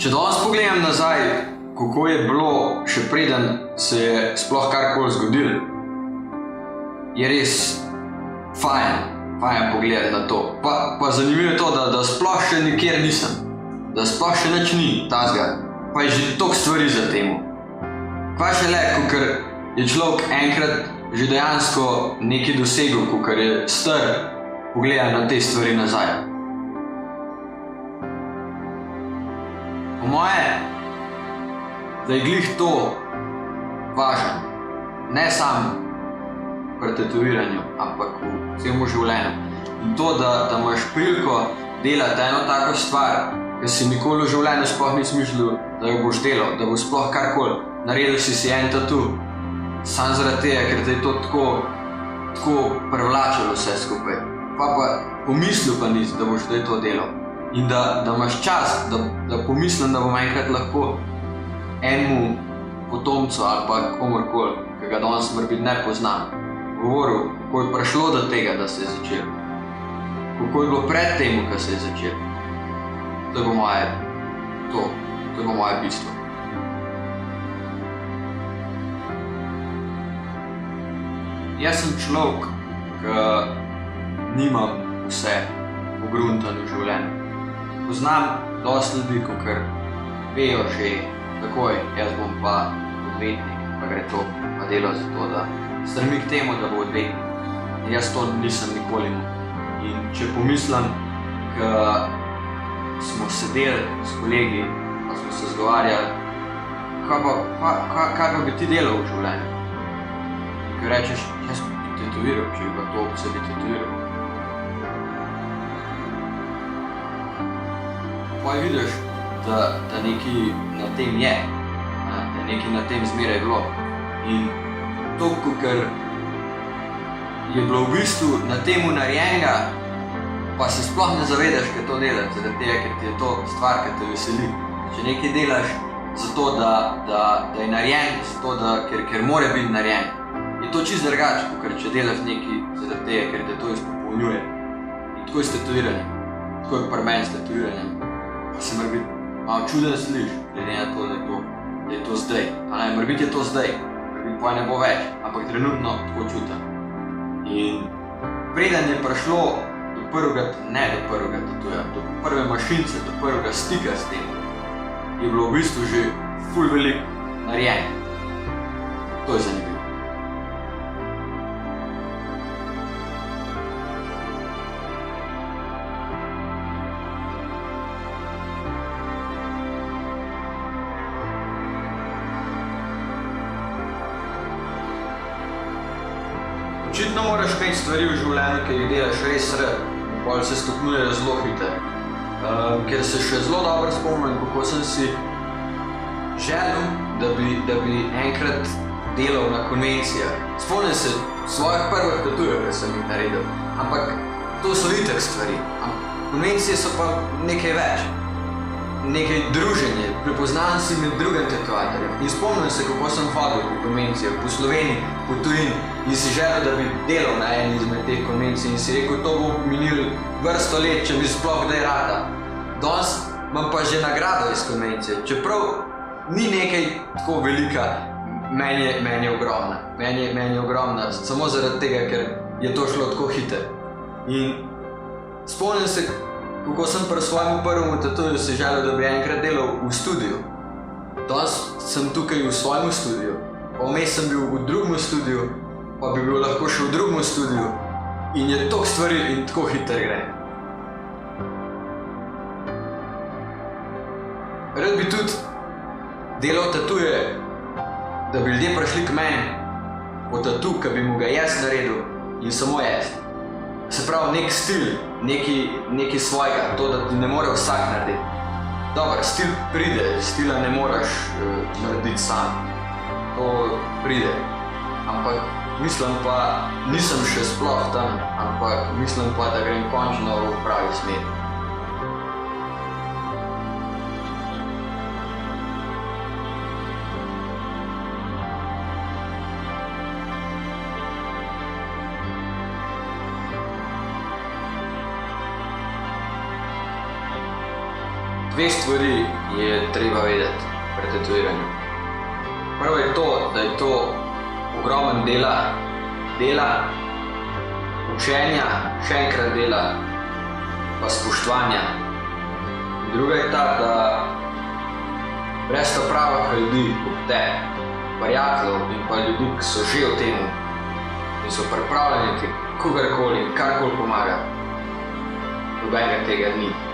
Če danes pogledam nazaj, kako je bilo, še preden se je sploh karkoli zgodilo, je res fajn pogledati na to. Pa zanimivo je to, da sploh še nikjer nisem, da sploh še nič ni tazga, pa je že toliko stvari za temu. Pa še le, kakor je človek enkrat že dejansko nekaj dosegel, kakor je star, pogleda na te stvari nazaj. Po moje, da je glih to važno, ne samo pri tetoviranju, ampak v celem življenju. In to, da imaš priliko delati eno tako stvar, ki si nikoli v življenju sploh nisi mislil, da jo boš delal, da bo sploh karkoli. Naredil si en tatu, samo zaradi tega, ker te je to tako privlačilo vse skupaj. Pa pomislil pa nisi, da boš to delal. In da imaš čas, da pomislim, da bom enkrat lahko enemu potomcu ali pa komorkoli, ki ga danes morbiti ne poznam, govoril, kako je prišlo do tega, da se je začel. Kako je bilo pred temu, ko se je začel. To je bo moje bistvo. Jaz sem človek, ki nimam vse pogruntano v življenju. Poznam dosti ljudi, kakor vejo že takoj, jaz bom pa odvetnik, pa gre to, pa delo za to, da stremi k temu, da bo odvetnik. In jaz to nisem nikoli imel. In če pomislim, ko smo sedeli s kolegi, pa smo se zgovarjali, kaj pa bi ti delal v življenju? Ko rečeš, jaz bi tetoviral, če bi pa to se bi tetoviral. Pa vidiš, da nekaj na tem je, da nekaj na tem zmeraj bilo. In to, kakor je bilo v bistvu na temu narejenega, pa se sploh ne zavedaš, kaj to delaš, zaradi tega, ker ti je to stvar, ki te veseli. Če nekaj delaš zato, da je narejen, zato, ker mora biti narejen, je to čisto drugače, ker če delaš nekaj zaradi tega, ker te to izpopolnjuje. In tako je s tetoviranjem, tako je pri meni s tetoviranjem. Pa se mora biti malo čuden sliš, glede na to, da je to zdaj. Mora biti je to zdaj, mora biti pa ne bo več, ampak trenutno tako čutim. In preden je prišlo do prvega tatuja, do prve mašince, do prvega stika s tem, je bilo v bistvu že ful veliko narejeno. To je zanimivo. Očitno moraš imeti stvari v življenju, ki jih delaš res rad, potem se stopnjujejo zelo hitro. Ker se še zelo dobro spomnim, kako sem si želel, da bi enkrat delal na konvencijah. Spomnim se svojih prvih tatujev, ki sem jih naredil, ampak to so itak stvari. Konvencije so pa nekaj več, nekaj druženje, prepoznavam si med drugim tatuatorjem. In spomnim se, kako sem hodil po konvencijah, po Sloveniji, po tujini in si želel, da bi delal na eni izmed teh konvencij in si rekel, to bo minilo vrsto let, če bi sploh kdaj rada. Danes imam pa že nagrado iz konvencije, čeprav ni nekaj tako velika, meni je ogromna. Meni je ogromna samo zaradi tega, ker je to šlo tako hitro. In spomnim se, kako sem pri svojemu prvemu tatuju si želel, da bi enkrat delal v studiu. Danes sem tukaj v svojem studiu, pa vmes sem bil v drugem studiu, pa bi bil lahko še v drugem studiu in je toliko stvari in tako hitro gre. Rad bi tudi delal tatuje, da bi ljudje prišli k meni po tatu, ki bi mu ga jaz naredil in samo jaz. Se pravi, nek stil, nekaj svojega, to, da ti ne more vsak narediti. Dobar, stil pride, stila ne moraš narediti sam. To pride. Ampak mislim pa, nisem še sploh tam, ampak mislim pa, da grem končno v pravi smer. Dve stvari je treba vedeti pri tetoviranju. Prvo je to, da je to ogromen dela, učenja, še enkrat dela, pa spoštovanja. Druga je ta, da brez ta pravih ljudi kot te, prijateljev in pa ljudi, ki so že v temu in so pripravljeni ti kogarkoli, karkoli pomagati, nobenega tega ni.